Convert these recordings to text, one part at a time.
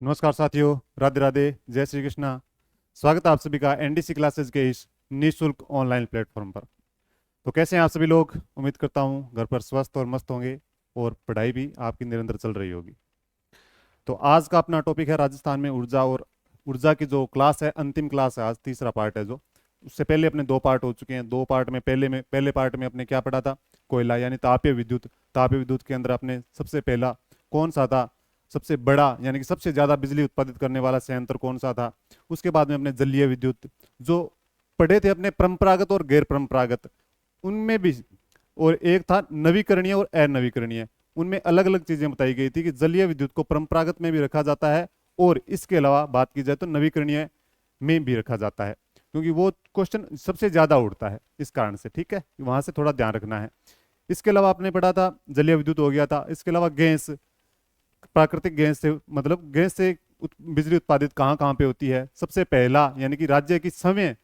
नमस्कार साथियों, राधे राधे, जय श्री कृष्णा। स्वागत है आप सभी का एनडीसी क्लासेस के इस निःशुल्क ऑनलाइन प्लेटफॉर्म पर। तो कैसे हैं आप सभी लोग? उम्मीद करता हूं घर पर स्वस्थ और मस्त होंगे और पढ़ाई भी आपकी निरंतर चल रही होगी। तो आज का अपना टॉपिक है राजस्थान में ऊर्जा। और ऊर्जा की जो क्लास है, अंतिम क्लास है, आज तीसरा पार्ट है। जो उससे पहले अपने दो पार्ट हो चुके हैं। दो पार्ट में पहले पार्ट में अपने क्या पढ़ा था? कोयला यानी तापीय विद्युत। तापीय विद्युत के अंदर अपने सबसे पहला कौन सा था? सबसे बड़ा यानी कि सबसे ज्यादा बिजली उत्पादित करने वाला संयंत्र कौन सा था? उसके बाद में अपने जलीय विद्युत जो पढ़े थे, अपने परंपरागत और गैर परंपरागत, उनमें भी। और एक था नवीकरणीय और अनवीकरणीय। उनमें अलग अलग चीजें बताई गई थी कि जलीय विद्युत को परंपरागत में भी रखा जाता है और इसके अलावा बात की जाए तो नवीकरणीय में भी रखा जाता है, क्योंकि वो क्वेश्चन सबसे ज्यादा उठता है इस कारण से। ठीक है, वहां से थोड़ा ध्यान रखना है। इसके अलावा आपने पढ़ा था जलीय विद्युत हो गया था। इसके अलावा गैस, प्राकृतिक गैस से मतलब गैस से बिजली उत्पादित कहाँ कहाँ पे होती है? सबसे पहला यानी कि राज्य की समय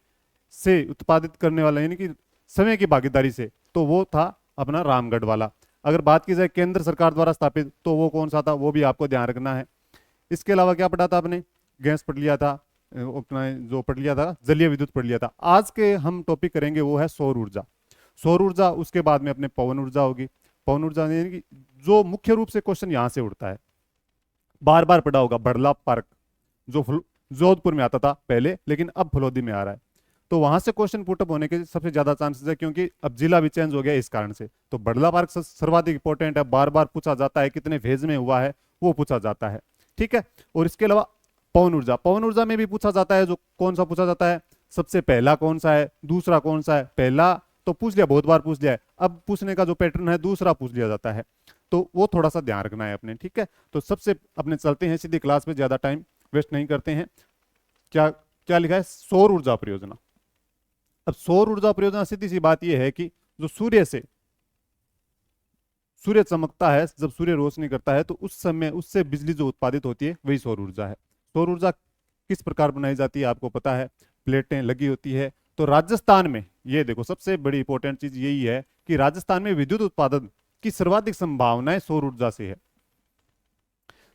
से उत्पादित करने वाला यानी कि समय की भागीदारी से, तो वो था अपना रामगढ़ वाला। अगर बात की जाए केंद्र सरकार द्वारा स्थापित, तो वो कौन सा था? वो भी आपको ध्यान रखना है। इसके अलावा क्या पढ़ा था आपने? गैस पढ़ लिया था, अपना जो पढ़ लिया था जलीय विद्युत पढ़ लिया था। आज के हम टॉपिक करेंगे वो है सौर ऊर्जा। सौर ऊर्जा, उसके बाद में अपने पवन ऊर्जा होगी। पवन ऊर्जा यानी कि जो मुख्य रूप से क्वेश्चन यहां से उठता है, बार बार पढ़ा होगा, बड़ला पार्क, जो जोधपुर में आता था पहले, लेकिन अब फलोदी में आ रहा है। तो वहां से क्वेश्चन पुटअप होने के सबसे ज्यादा चांसेस है, क्योंकि अब जिला भी चेंज हो गया इस कारण से। तो बड़ला पार्क सर्वाधिक इंपॉर्टेंट है, बार बार पूछा जाता है, कितने फेज में हुआ है वो पूछा जाता है। ठीक है। और इसके अलावा पवन ऊर्जा, पवन ऊर्जा में भी पूछा जाता है। जो कौन सा पूछा जाता है? सबसे पहला कौन सा है, दूसरा कौन सा है? पहला तो पूछ लिया, बहुत बार पूछ लिया है। अब पूछने का जो पैटर्न है, दूसरा पूछ लिया जाता है। तो वो थोड़ा सा ध्यान रखना है अपने। ठीक है, तो सबसे अपने चलते हैं सीधी क्लास में, ज्यादा टाइम वेस्ट नहीं करते हैं। क्या क्या लिखा है? सौर ऊर्जा परियोजना। अब सौर ऊर्जा परियोजना, सीधी सी बात यह है कि जो सूर्य चमकता है, जब सूर्य रोशनी करता है, तो उस समय उससे बिजली जो उत्पादित होती है वही सौर ऊर्जा है। सौर ऊर्जा किस प्रकार बनाई जाती है आपको पता है? प्लेटें लगी होती है। तो राजस्थान में, ये देखो सबसे बड़ी इंपॉर्टेंट चीज यही है कि राजस्थान में विद्युत उत्पादन की सर्वाधिक संभावनाएं सौर ऊर्जा से है।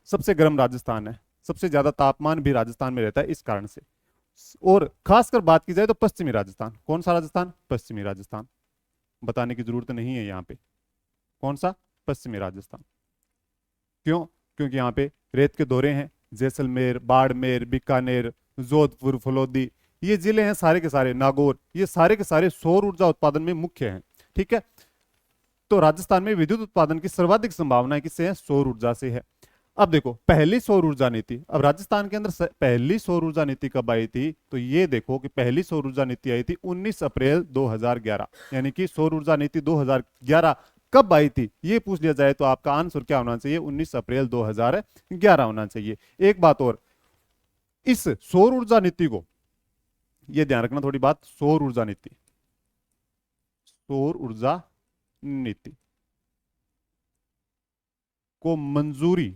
सबसे गर्म राजस्थान है, सबसे ज्यादा तापमान भी राजस्थान में रहता है इस कारण से। और खासकर बात की जाए तो पश्चिमी राजस्थान। कौन सा राजस्थान? पश्चिमी राजस्थान। बताने की जरूरत नहीं है यहाँ पे। कौन सा? पश्चिमी राजस्थान। क्यों? क्योंकि यहाँ पे रेत के दौरे हैं। जैसलमेर, बाड़मेर, बीकानेर, जोधपुर, फलोदी, ये जिले हैं सारे के सारे, नागौर, ये सारे के सारे सौर ऊर्जा उत्पादन में मुख्य हैं। ठीक है। तो राजस्थान में विद्युत उत्पादन की सर्वाधिक संभावना किससे है? सौर ऊर्जा से है। अब देखो, पहली सौर ऊर्जा नीति, अब राजस्थान के अंदर पहली सौर ऊर्जा नीति कब आई थी? तो ये देखो कि पहली सौर ऊर्जा नीति आई थी 19 अप्रैल 2011। यानी कि सौर ऊर्जा नीति 2011 कब आई थी ये पूछ लिया जाए तो आपका आंसर क्या होना चाहिए? 19 अप्रैल 2011 होना चाहिए। एक बात और, इस सौर ऊर्जा नीति को, ये ध्यान रखना थोड़ी बात, सौर ऊर्जा नीति, सौर ऊर्जा नीति को मंजूरी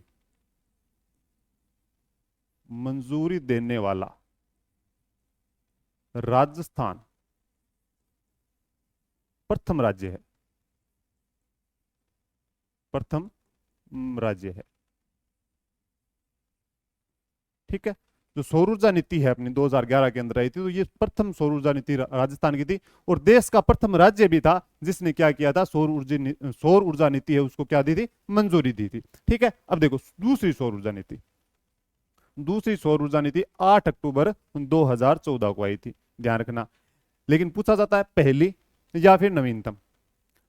देने वाला राजस्थान प्रथम राज्य है। प्रथम राज्य है। ठीक है। जो सौर ऊर्जा नीति है अपनी 2011 के अंदर आई थी, तो ये प्रथम सौर ऊर्जा नीति राजस्थान की थी। और देश का प्रथम राज्य भी था जिसने क्या किया था? सौर ऊर्जा नीति है उसको क्या दी थी? मंजूरी दी थी। ठीक है। अब देखो दूसरी सौर ऊर्जा नीति, दूसरी सौर ऊर्जा नीति 8 अक्टूबर 2014 को आई थी, ध्यान रखना। लेकिन पूछा जाता है पहली या फिर नवीनतम।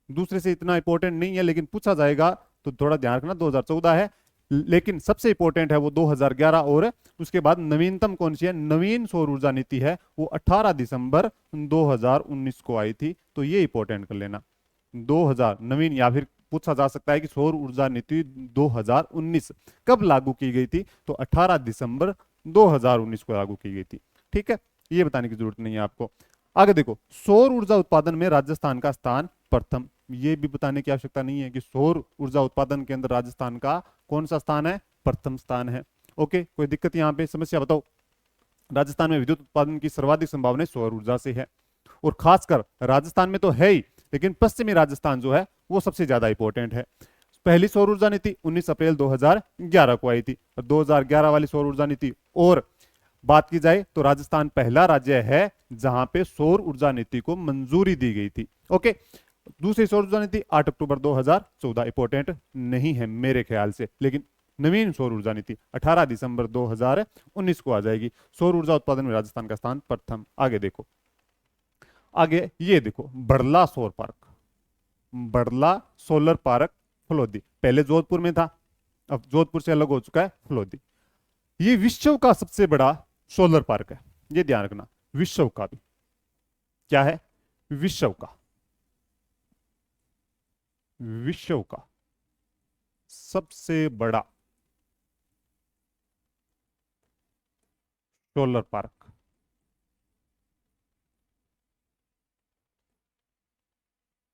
दूसरे से इतना इंपॉर्टेंट नहीं है, लेकिन पूछा जाएगा तो थोड़ा ध्यान रखना, 2014 है। लेकिन सबसे इंपॉर्टेंट है वो 2011। और उसके बाद नवीनतम कौन सी है? नवीन सौर ऊर्जा नीति है, वो 18 दिसंबर 2019 को आई थी। तो ये इंपॉर्टेंट कर लेना, 2000 नवीन। या फिर पूछा जा सकता है कि सौर ऊर्जा नीति 2019 कब लागू की गई थी? तो 18 दिसंबर 2019 को लागू की गई थी। ठीक है, ये बताने की जरूरत नहीं है आपको। आगे देखो, सौर ऊर्जा उत्पादन में राजस्थान का स्थान प्रथम। ये भी बताने की आवश्यकता नहीं है कि सौर ऊर्जा उत्पादन के अंदर राजस्थान का कौन सा स्थान है? प्रथम स्थान है। ओके, कोई दिक्कत यहाँ पे? समस्या बताओ। राजस्थान में विद्युत उत्पादन की सर्वाधिक संभावना सौर ऊर्जा से है। और खासकर राजस्थान में तो है ही, लेकिन पश्चिमी राजस्थान जो है वो सबसे ज्यादा इंपॉर्टेंट है। पहली सौर ऊर्जा नीति 19 अप्रैल 2011 को आई थी। और 2011 वाली सौर ऊर्जा नीति और बात की जाए तो राजस्थान पहला राज्य है जहां पे सौर ऊर्जा नीति को मंजूरी दी गई थी। ओके, दूसरी सौर ऊर्जा नीति 8 अक्टूबर 2014, इंपॉर्टेंट नहीं है मेरे ख्याल से, लेकिन नवीन सौर ऊर्जा नीति 18 दिसंबर 2019 को आ जाएगी। सौर ऊर्जा उत्पादन में राजस्थान का स्थान प्रथम। आगे देखो, आगे ये देखो, बड़ला सौर park, Bhadla solar park Phalodi, पहले जोधपुर में था, अब जोधपुर से अलग हो चुका है फलोदी। ये विश्व का सबसे बड़ा सोलर पार्क है, ये ध्यान रखना, विश्व का भी। क्या है? विश्व का, विश्व का सबसे बड़ा सोलर पार्क।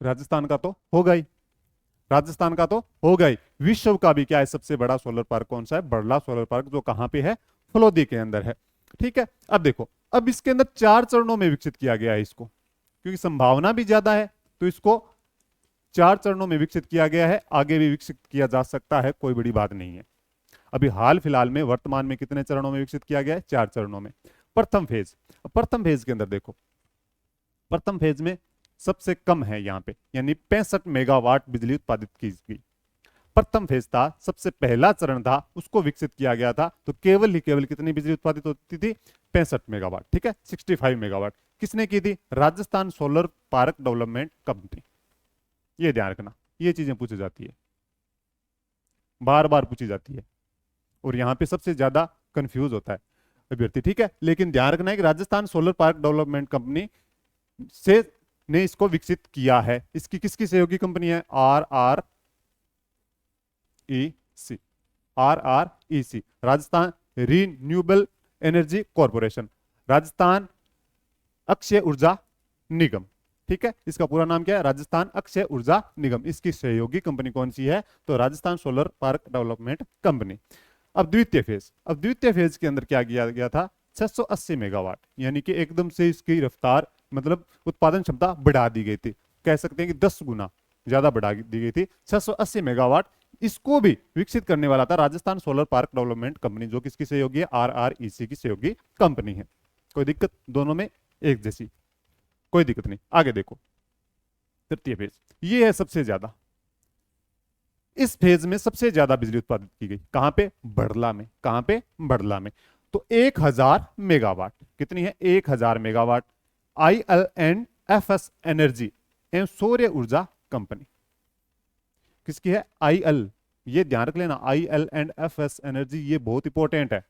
राजस्थान का तो होगा ही, राजस्थान का तो होगा ही। विश्व का भी क्या है सबसे बड़ा सोलर पार्क? कौन सा है? बड़ला सोलर पार्क, जो कहां पे है? फलोदी के अंदर है। ठीक है, अब देखो, अब इसके अंदर 4 चरणों में विकसित किया गया है इसको, क्योंकि संभावना भी ज्यादा है तो इसको 4 चरणों में विकसित किया गया है। आगे भी विकसित किया जा सकता है, कोई बड़ी बात नहीं है। अभी हाल फिलहाल में वर्तमान में कितने चरणों में विकसित किया गया है? 4 चरणों में। प्रथम फेज, प्रथम फेज के अंदर देखो, प्रथम फेज में सबसे कम है यहाँ पे, यानी 65 मेगावाट बिजली उत्पादित की गई। प्रथम फेज था, सबसे पहला चरण था, उसको विकसित किया गया था, तो केवल ही केवल कितनी बिजली उत्पादित होती थी? 65 मेगावाट। ठीक है, 65 मेगावाट। किसने की थी? Rajasthan solar park development company. ये ध्यान रखना, ये चीजें पूछी जाती है, बार बार पूछी जाती है, और यहाँ पे सबसे ज्यादा कंफ्यूज होता है अभ्यर्थी। ठीक है, लेकिन ध्यान रखना है कि Rajasthan solar park development company से ने इसको विकसित किया है। इसकी किसकी सहयोगी कंपनी है? RREC, RREC, Rajasthan renewable energy corporation, Rajasthan Akshay ऊर्जा निगम। ठीक है, इसका पूरा नाम क्या है? राजस्थान अक्षय ऊर्जा निगम। इसकी सहयोगी कंपनी कौन सी है? तो Rajasthan solar park development company. अब द्वितीय फेज, अब द्वितीय फेज के अंदर क्या किया गया था? 680 मेगावाट, यानी कि एकदम से इसकी रफ्तार, मतलब उत्पादन क्षमता बढ़ा दी गई थी। कह सकते हैं कि 10 गुना ज्यादा बढ़ा दी गई थी, 680 मेगावाट। इसको भी विकसित करने वाला था Rajasthan solar park development company, जो किसकी सहयोगी है? RREC की सहयोगी कंपनी है। कोई दिक्कत? दोनों में एक जैसी, कोई दिक्कत नहीं। आगे देखो, तृतीय फेज, ये है सबसे ज्यादा। इस फेज में सबसे ज्यादा बिजली उत्पादित की गई, कहां पे? बड़ला में। कहां पे? बड़ला में। तो 1000 मेगावाट, कितनी है? 1000 मेगावाट। IL&FS एनर्जी एवं सौर्य ऊर्जा कंपनी, किसकी है? IL, ये ध्यान रख लेना, IL&FS एनर्जी, ये बहुत इंपॉर्टेंट है।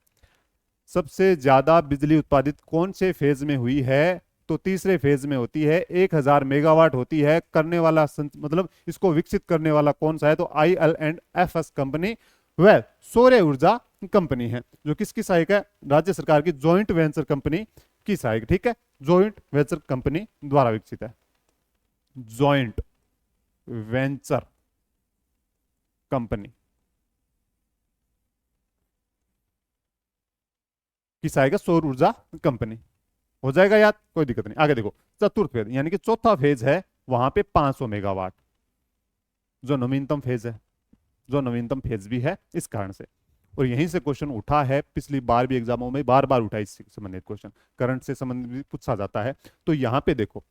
सबसे ज्यादा बिजली उत्पादित कौन से फेज में हुई है? तो तीसरे फेज में होती है, 1000 मेगावाट होती है। करने वाला मतलब इसको विकसित करने वाला कौन सा है? तो IL&FS कंपनी वह सौर्य ऊर्जा कंपनी है, जो किसकी सहायक है? राज्य सरकार की जॉइंट वेंचर कंपनी की सहायक। ठीक है, जॉइंट वेंचर कंपनी द्वारा विकसित है, जॉइंट वेंचर कंपनी की सहायक है, सौर ऊर्जा कंपनी। हो जाएगा याद, कोई दिक्कत नहीं। आगे देखो, चतुर्थ फेज, यानी कि चौथा फेज है, वहां पे 500 मेगावाट, जो नवीनतम फेज है, जो नवीनतम फेज भी है इस कारण से। और यहीं से क्वेश्चन उठा है, पिछली बार भी एग्जामों में बार बार उठा इससे संबंधित क्वेश्चन, करंट से संबंधित भी पूछा जाता है। तो यहां पे देखो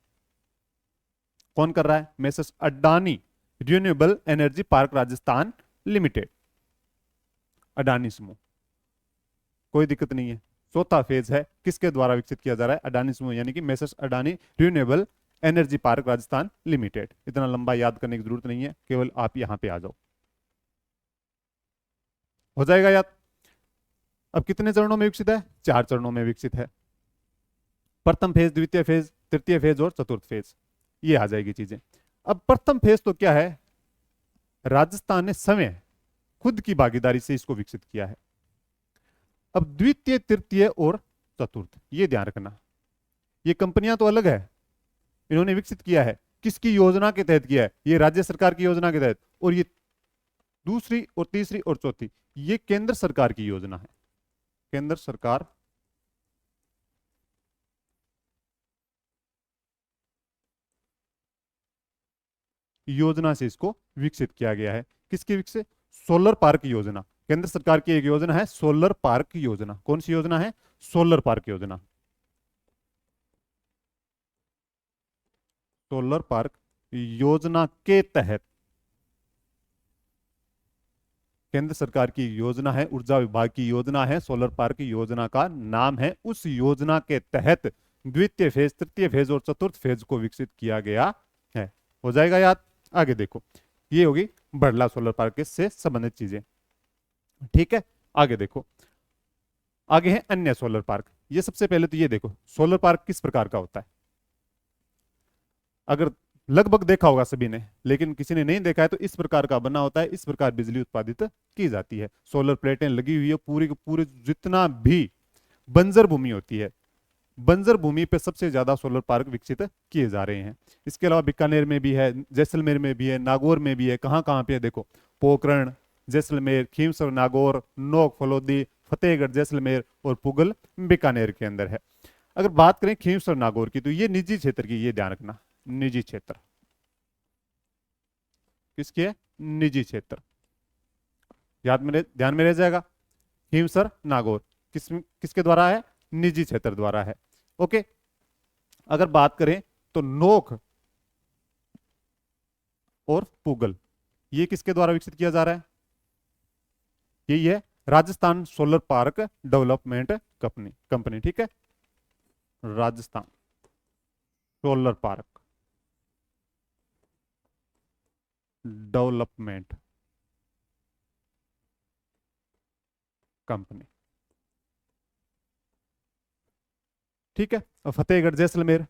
कौन कर रहा है? Messrs Adani renewable energy park Rajasthan limited, Adani समूह। कोई दिक्कत नहीं है। चौथा फेज है, किसके द्वारा विकसित किया जा रहा है? अडानी समूह, यानी कि messrs Adani renewable energy park Rajasthan limited. इतना लंबा याद करने की जरूरत नहीं है, केवल आप यहां पे आ जाओ, हो जाएगा याद। अब कितने चरणों में विकसित है? 4 चरणों में विकसित है। प्रथम फेज, द्वितीय फेज, तृतीय फेज और चतुर्थ फेज, ये आ जाएगी चीजें। अब प्रथम फेज तो क्या है? राजस्थान ने स्वयं खुद की भागीदारी से इसको विकसित किया है। अब द्वितीय, तृतीय और चतुर्थ, ये ध्यान रखना, ये कंपनियां तो अलग है, इन्होंने विकसित किया है, किसकी योजना के तहत किया है? ये राज्य सरकार की योजना के तहत। और ये दूसरी और तीसरी और चौथी, ये केंद्र सरकार की योजना है, केंद्र सरकार योजना से इसको विकसित किया गया है। किसकी विकसित? सोलर पार्क योजना। केंद्र सरकार की एक योजना है सोलर पार्क योजना। कौन सी योजना है? सोलर पार्क योजना। सोलर पार्क योजना के तहत केंद्र सरकार की योजना है, ऊर्जा विभाग की योजना है, सोलर पार्क योजना का नाम है। उस योजना के तहत द्वितीय फेज, तृतीय फेज और चतुर्थ फेज को विकसित किया गया है। हो जाएगा याद? आगे देखो, ये होगी बड़ला सोलर पार्क से संबंधित चीजें। ठीक है, आगे देखो, आगे है अन्य सोलर पार्क। ये सबसे पहले तो ये देखो सोलर पार्क किस प्रकार का होता है। अगर लगभग देखा होगा सभी ने, लेकिन किसी ने नहीं देखा है, तो इस प्रकार का बना होता है। इस प्रकार बिजली उत्पादित की जाती है। सोलर प्लेटें लगी हुई है पूरी की पूरी, जितना भी बंजर भूमि होती है, बंजर भूमि पे सबसे ज्यादा सोलर पार्क विकसित किए जा रहे हैं। इसके अलावा बीकानेर में भी है, जैसलमेर में भी है, नागौर में भी है। कहाँ कहाँ पे है देखो, पोखरण, जैसलमेर, खींवसर, नागौर, नोक, फलोदी, फतेहगढ़, जैसलमेर और पुगल बीकानेर के अंदर है। अगर बात करें खींवसर नागौर की, तो ये निजी क्षेत्र की, ये ध्यान रखना, निजी क्षेत्र किसकी है? निजी क्षेत्र। याद में ध्यान में रह जाएगा। खींवसर नागौर किसके द्वारा है? निजी क्षेत्र द्वारा है। ओके, अगर बात करें तो नोक और पुगल, ये किसके द्वारा विकसित किया जा रहा है? यही है Rajasthan solar park development company. ठीक है, Rajasthan solar park development company. ठीक है, और फतेहगढ़ जैसलमेर,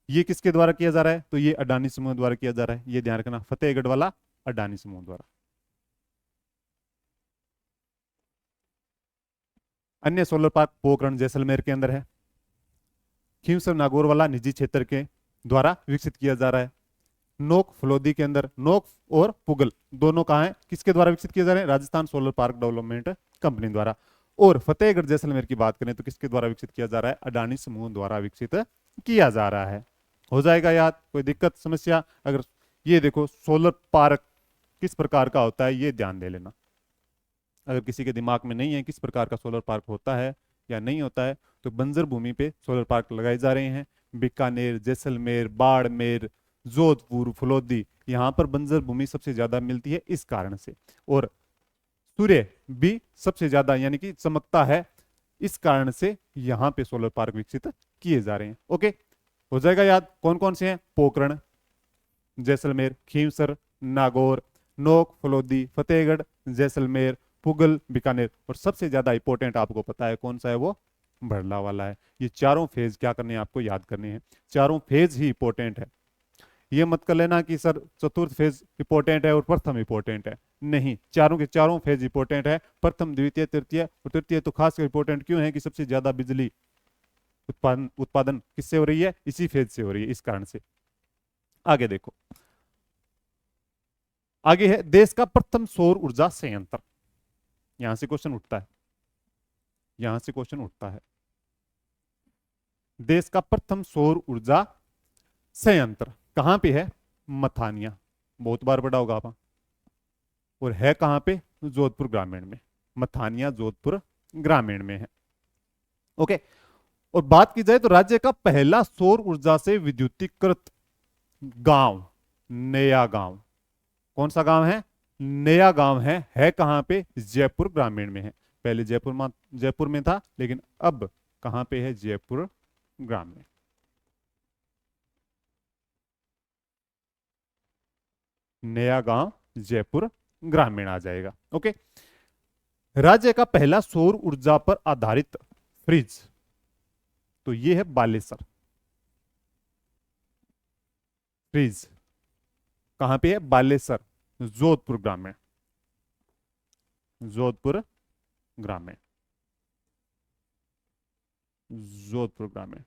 ये किसके द्वारा किया जा रहा है? तो ये अडानी समूह द्वारा किया जा रहा है। ये ध्यान रखना, फतेहगढ़ वाला अडानी समूह द्वारा। अन्य सोलर पार्क पोखरण जैसलमेर के अंदर है। खींवसर नागौर वाला निजी क्षेत्र के द्वारा विकसित किया जा रहा है। नोक फलोदी के अंदर, नोक और पुगल दोनों कहाँ है? किसके द्वारा विकसित किए जा रहे हैं? Rajasthan solar park development company द्वारा। और फतेहगढ़ जैसलमेर की बात करें तो किसके द्वारा विकसित किया जा रहा है? अडानी समूह द्वारा विकसित किया जा रहा है। हो जाएगा याद? कोई दिक्कत समस्या? अगर ये देखो सोलर पार्क किस प्रकार का होता है, ये ध्यान दे लेना। अगर किसी के दिमाग में नहीं है किस प्रकार का सोलर पार्क होता है या नहीं होता है, तो बंजर भूमि पे सोलर पार्क लगाए जा रहे हैं। बीकानेर, जैसलमेर, बाड़मेर, जोधपुर, फलोदी, यहाँ पर बंजर भूमि सबसे ज्यादा मिलती है इस कारण से। और सूर्य भी सबसे ज्यादा यानी कि चमकता है, इस कारण से यहाँ पे सोलर पार्क विकसित किए जा रहे हैं। ओके, हो जाएगा याद? कौन कौन से हैं? पोखरण, जैसलमेर, खींवसर, नागौर, नोक, फलोदी, फतेहगढ़, जैसलमेर, पुगल, बीकानेर। और सबसे ज्यादा इंपॉर्टेंट आपको पता है कौन सा है? वो बड़ला वाला है। ये चारों फेज क्या करने हैं? आपको याद करने हैं। चारों फेज ही इंपॉर्टेंट है। ये मत कर लेना कि सर चतुर्थ फेज इंपॉर्टेंट है और प्रथम इंपॉर्टेंट है। नहीं, चारों के चारों फेज इंपॉर्टेंट है। प्रथम, द्वितीय, तृतीय और तृतीय तो खास इंपॉर्टेंट क्यों है? कि सबसे ज्यादा बिजली उत्पादन किससे हो रही है? इसी फेज से हो रही है, इस कारण से। आगे देखो, आगे है देश का प्रथम सौर ऊर्जा संयंत्र। यहां से क्वेश्चन उठता है, यहां से क्वेश्चन उठता है। देश का प्रथम सौर ऊर्जा संयंत्र कहां पे है? मथानिया, बहुत बार पढ़ा होगा आप। और है कहां पे? जोधपुर ग्रामीण में। मथानिया जोधपुर ग्रामीण में है। ओके, और बात की जाए तो राज्य का पहला सौर ऊर्जा से विद्युतीकृत गांव नया गांव, कौन सा गांव है? नया गांव है कहां पे? जयपुर ग्रामीण में है। पहले जयपुर में था, लेकिन अब कहां पे है? जयपुर ग्रामीण। नया गांव जयपुर ग्रामीण आ जाएगा। ओके, राज्य का पहला सौर ऊर्जा पर आधारित फ्रिज, तो ये है बालेसर। फ्रिज कहां पे है? बालेसर, जोधपुर ग्रामीण। जोधपुर ग्रामीण, जोधपुर ग्रामीण।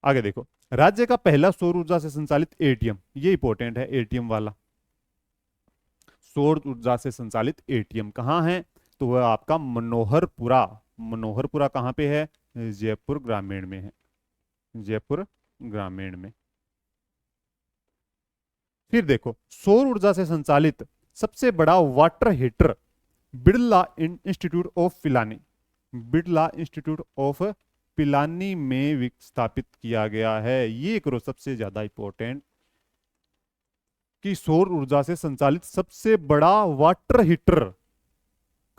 आगे देखो, राज्य का पहला सौर ऊर्जा से संचालित एटीएम, ये इंपॉर्टेंट है। एटीएम वाला सौर ऊर्जा से संचालित एटीएम कहां है? तो वह आपका मनोहरपुरा। मनोहरपुरा कहां पे है? जयपुर ग्रामीण में है। जयपुर ग्रामीण में। फिर देखो, सौर ऊर्जा से संचालित सबसे बड़ा water heater Birla institute of Pilani, Birla institute of Pilani में स्थापित किया गया है। ये करो सबसे ज्यादा इंपॉर्टेंट, कि सौर ऊर्जा से संचालित सबसे बड़ा वाटर हीटर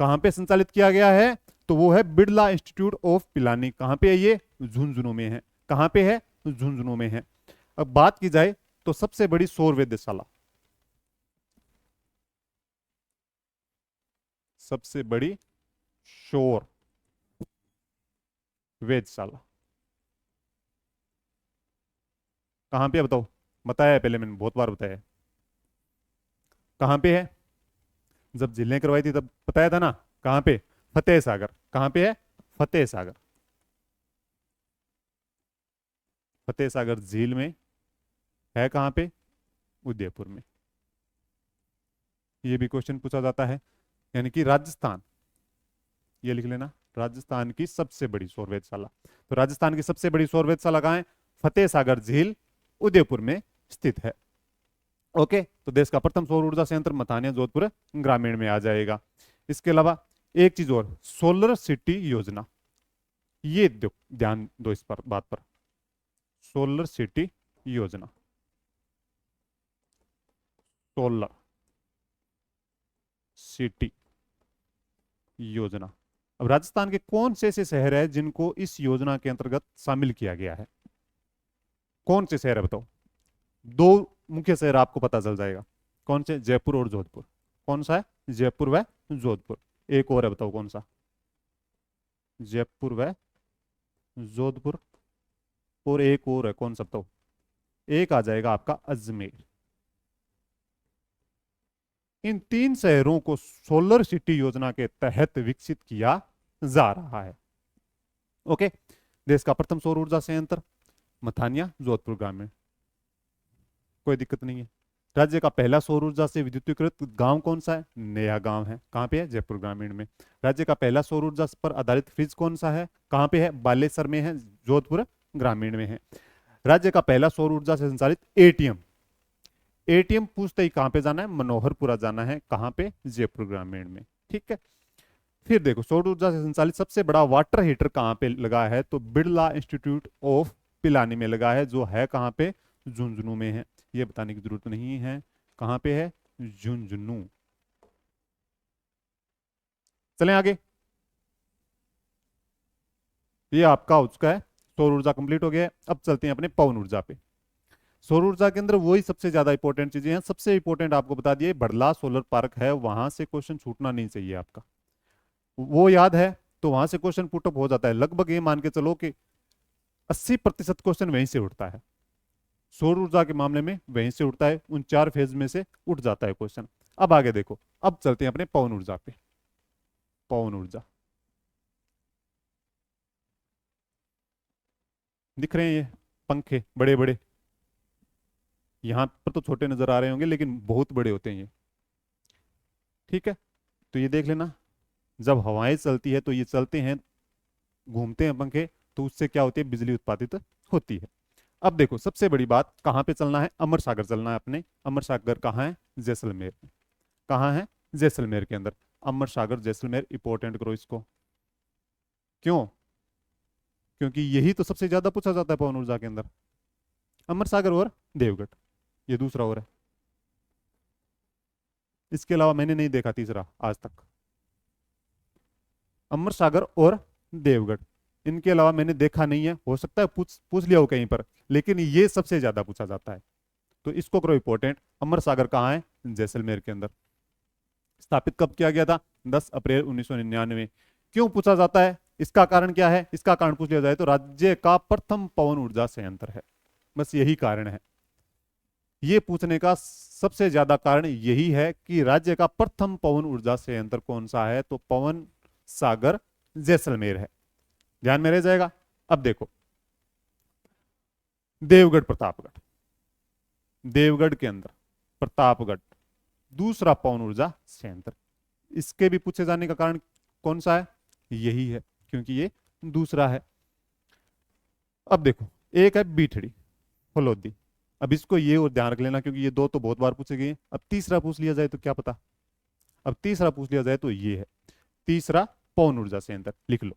कहां पे संचालित किया गया है, तो वो है बिड़ला इंस्टीट्यूट ऑफ पिलानी। कहां पे है ये? झुंझुनू में है। कहां पे है? झुंझुनू में है। अब बात की जाए तो सबसे बड़ी सौर वेधशाला, सबसे बड़ी सौर वेधशाला कहां पे है बताओ? बताया है पहले, मैंने बहुत बार बताया है। कहां पे है? जब झीलें करवाई थी तब बताया था ना। कहां पे? फतेह सागर। कहां पे है? फतेह सागर। फतेह सागर झील में है। कहां पे? उदयपुर में। ये भी क्वेश्चन पूछा जाता है। यानी कि राजस्थान, ये लिख लेना, राजस्थान की सबसे बड़ी सौर वेधशाला। तो राजस्थान की सबसे बड़ी सौर वेधशाला कहां है? फतेह सागर झील, उदयपुर में स्थित है। ओके, तो देश का प्रथम सौर ऊर्जा संयंत्र मथानिया जोधपुर ग्रामीण में आ जाएगा। इसके अलावा एक चीज और, सोलर सिटी योजना, ये ध्यान दो इस पर, बात पर। सोलर सिटी योजना, सोलर सिटी योजना। अब राजस्थान के कौन से ऐसे शहर है जिनको इस योजना के अंतर्गत शामिल किया गया है? कौन से शहर है बताओ? दो मुख्य शहर आपको पता चल जाएगा। कौन से? जयपुर और जोधपुर। कौन सा है? जयपुर व जोधपुर। एक और है, बताओ कौन सा? जयपुर व जोधपुर। और एक और है, कौन सा बताओ? एक आ जाएगा आपका अजमेर। इन तीन शहरों को सोलर सिटी योजना के तहत विकसित किया जा रहा है। ओके, देश का प्रथम सौर ऊर्जा संयंत्र मथानिया जोधपुर ग्रामीण, कोई दिक्कत नहीं है। राज्य का पहला सौर ऊर्जा से विद्युतीकृत गांव कौन सा है? नया गांव है। कहां पे है? जयपुर ग्रामीण में। राज्य का पहला सौर ऊर्जा पर आधारित फ्रिज कौन सा है? कहां पे है? बालेसर में है, जोधपुर ग्रामीण में है। राज्य का पहला सौर ऊर्जा से संचालित एटीएम, एटीएम पूछते ही कहां पे जाना है? मनोहरपुरा जाना है। कहां पे? जयपुर ग्रामीण में। ठीक है। फिर देखो, सौर ऊर्जा से संचालित सबसे बड़ा वाटर हीटर कहां पे लगा है? तो बिड़ला इंस्टीट्यूट ऑफ पिलानी में लगा है, जो है कहां पे? झुंझुनू में है। ये बताने की जरूरत नहीं है कहां पे है, झुंझुनू। चलें आगे। ये आपका उसका है, सौर ऊर्जा कंप्लीट हो गया है। अब चलते हैं अपने पवन ऊर्जा पे। सौर ऊर्जा के अंदर वही सबसे ज्यादा इंपॉर्टेंट चीजें हैं। सबसे इंपॉर्टेंट आपको बता दिए, बड़ला सोलर पार्क है, वहां से क्वेश्चन छूटना नहीं चाहिए आपका। वो याद है तो वहां से क्वेश्चन पुटअप हो जाता है। लगभग ये मान के चलो कि 80% क्वेश्चन वहीं से उठता है। सौर ऊर्जा के मामले में वहीं से उठता है, उन 4 फेज में से उठ जाता है क्वेश्चन। अब आगे देखो, अब चलते हैं अपने पवन ऊर्जा पे। पवन ऊर्जा दिख रहे हैं ये पंखे बड़े बड़े, यहां पर तो छोटे नजर आ रहे होंगे लेकिन बहुत बड़े होते हैं ये। ठीक है, तो ये देख लेना, जब हवाएं चलती है तो ये चलते हैं, घूमते हैं पंखे, तो उससे क्या होती है? बिजली उत्पादित होती है। अब देखो, सबसे बड़ी बात, कहां पे चलना है? अमर सागर चलना है अपने। अमर सागर कहां है? जैसलमेर में। कहां है? जैसलमेर के अंदर। अमर सागर जैसलमेर, इंपॉर्टेंट करो इसको। क्यों? क्योंकि यही तो सबसे ज्यादा पूछा जाता है पवन ऊर्जा के अंदर। अमर सागर और देवगढ़, ये दूसरा और है। इसके अलावा मैंने नहीं देखा तीसरा आज तक। अमर सागर और देवगढ़, इनके अलावा मैंने देखा नहीं है। हो सकता है पूछ पूछ लिया हो कहीं पर, लेकिन ये सबसे ज्यादा पूछा जाता है। तो इसको करो इंपॉर्टेंट। अमर सागर कहाँ है? जैसलमेर के अंदर। स्थापित कब किया गया था? 10 अप्रैल 1999। क्यों पूछा जाता है? इसका कारण क्या है? इसका कारण पूछ लिया जाए तो राज्य का प्रथम पवन ऊर्जा संयंत्र है, बस यही कारण है। ये पूछने का सबसे ज्यादा कारण यही है कि राज्य का प्रथम पवन ऊर्जा संयंत्र कौन सा है, तो पवन सागर जैसलमेर है। ध्यान में रह जाएगा। अब देखो, देवगढ़ प्रतापगढ़, देवगढ़ के अंदर प्रतापगढ़ दूसरा पवन ऊर्जा संयंत्र। इसके भी पूछे जाने का कारण कौन सा है? यही है, क्योंकि ये दूसरा है। अब देखो, एक है बीठड़ी फलोदी, अब इसको ये और ध्यान रख लेना, क्योंकि ये दो तो बहुत बार पूछे गए हैं। अब तीसरा पूछ लिया जाए तो क्या पता। अब तीसरा पूछ लिया जाए तो ये है तीसरा पवन ऊर्जा संयंत्र, लिख लो